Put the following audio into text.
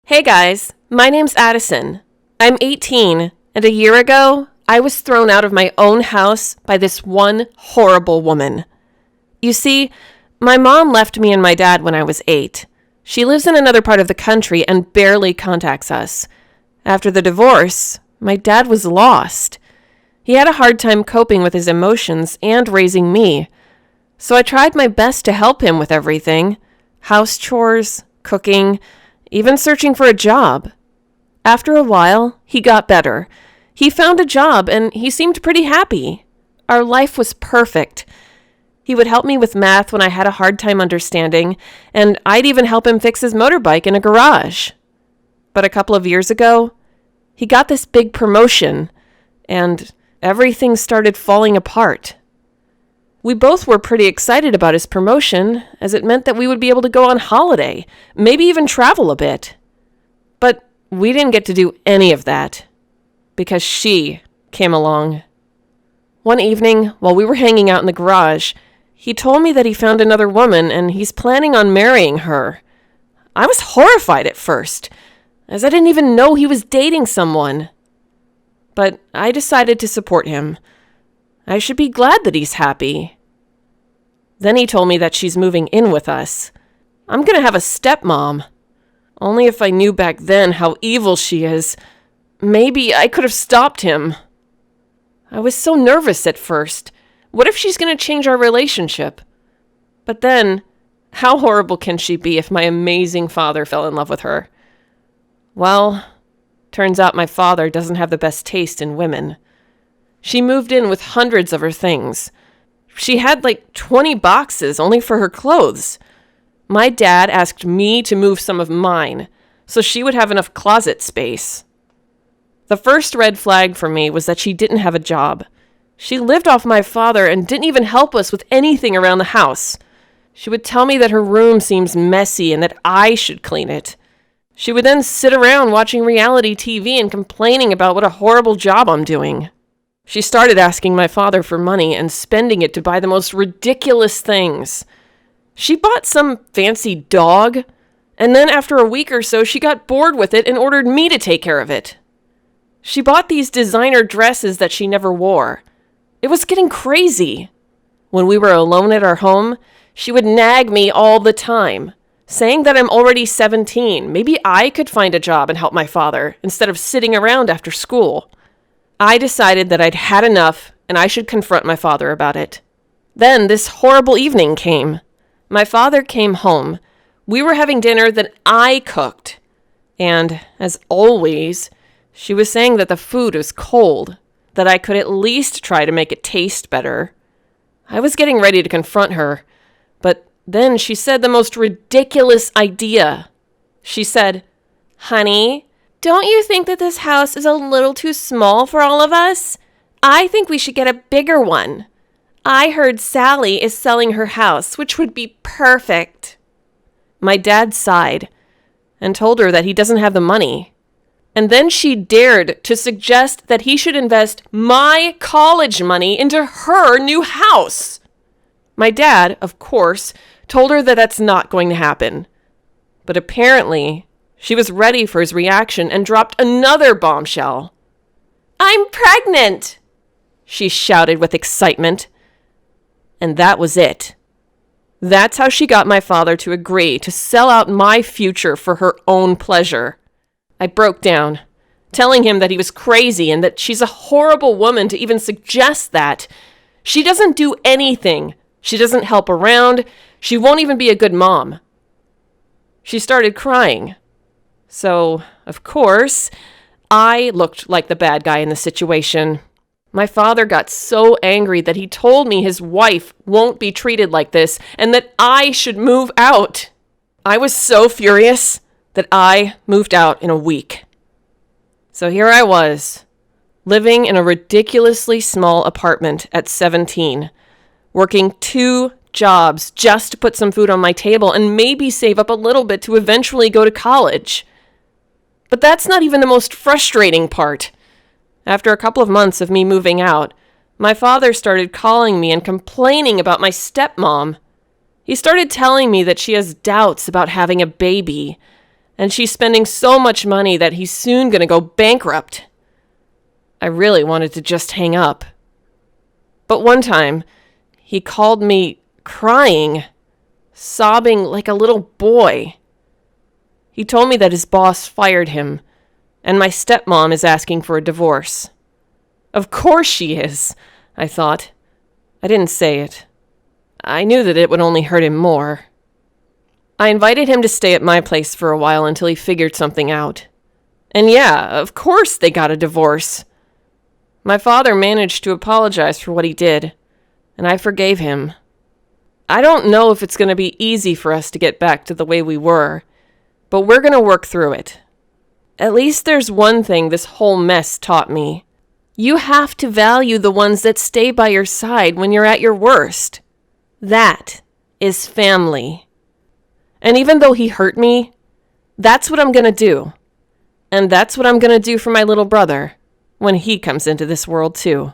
Hey guys, my name's Addison. I'm 18, and a year ago, I was thrown out of my own house by this one horrible woman. You see, my mom left me and my dad when I was 8. She lives in another part of the country and barely contacts us. After the divorce, my dad was lost. He had a hard time coping with his emotions and raising me. So I tried my best to help him with everything. House chores, cooking, even searching for a job. After a while, he got better. He found a job and he seemed pretty happy. Our life was perfect. He would help me with math when I had a hard time understanding, and I'd even help him fix his motorbike in a garage. But a couple of years ago, he got this big promotion, and everything started falling apart. We both were pretty excited about his promotion, as it meant that we would be able to go on holiday, maybe even travel a bit. But we didn't get to do any of that, because she came along. One evening, while we were hanging out in the garage, he told me that he found another woman and he's planning on marrying her. I was horrified at first, as I didn't even know he was dating someone. But I decided to support him. I should be glad that he's happy. Then he told me that she's moving in with us. I'm going to have a stepmom. Only if I knew back then how evil she is, maybe I could have stopped him. I was so nervous at first. What if she's going to change our relationship? But then, how horrible can she be if my amazing father fell in love with her? Well, turns out my father doesn't have the best taste in women. She moved in with hundreds of her things. She had like 20 boxes only for her clothes. My dad asked me to move some of mine, so she would have enough closet space. The first red flag for me was that she didn't have a job. She lived off my father and didn't even help us with anything around the house. She would tell me that her room seems messy and that I should clean it. She would then sit around watching reality TV and complaining about what a horrible job I'm doing. She started asking my father for money and spending it to buy the most ridiculous things. She bought some fancy dog, and then after a week or so, she got bored with it and ordered me to take care of it. She bought these designer dresses that she never wore. It was getting crazy. When we were alone at our home, she would nag me all the time, saying that I'm already 17. Maybe I could find a job and help my father instead of sitting around after school. I decided that I'd had enough and I should confront my father about it. Then this horrible evening came. My father came home. We were having dinner that I cooked. And, as always, she was saying that the food was cold, that I could at least try to make it taste better. I was getting ready to confront her, but then she said the most ridiculous idea. She said, "Honey, don't you think that this house is a little too small for all of us? I think we should get a bigger one. I heard Sally is selling her house, which would be perfect." My dad sighed and told her that he doesn't have the money. And then she dared to suggest that he should invest my college money into her new house. My dad, of course, told her that that's not going to happen. But apparently, she was ready for his reaction and dropped another bombshell. "I'm pregnant!" she shouted with excitement. And that was it. That's how she got my father to agree to sell out my future for her own pleasure. I broke down, telling him that he was crazy and that she's a horrible woman to even suggest that. She doesn't do anything. She doesn't help around. She won't even be a good mom. She started crying. So, of course, I looked like the bad guy in the situation. My father got so angry that he told me his wife won't be treated like this and that I should move out. I was so furious that I moved out in a week. So here I was, living in a ridiculously small apartment at 17, working 2 jobs just to put some food on my table and maybe save up a little bit to eventually go to college. But that's not even the most frustrating part. After a couple of months of me moving out, my father started calling me and complaining about my stepmom. He started telling me that she has doubts about having a baby, and she's spending so much money that he's soon going to go bankrupt. I really wanted to just hang up. But one time, he called me crying, sobbing like a little boy. He told me that his boss fired him, and my stepmom is asking for a divorce. Of course she is, I thought. I didn't say it. I knew that it would only hurt him more. I invited him to stay at my place for a while until he figured something out. And yeah, of course they got a divorce. My father managed to apologize for what he did, and I forgave him. I don't know if it's going to be easy for us to get back to the way we were, but we're going to work through it. At least there's one thing this whole mess taught me. You have to value the ones that stay by your side when you're at your worst. That is family. And even though he hurt me, that's what I'm going to do. And that's what I'm going to do for my little brother when he comes into this world too.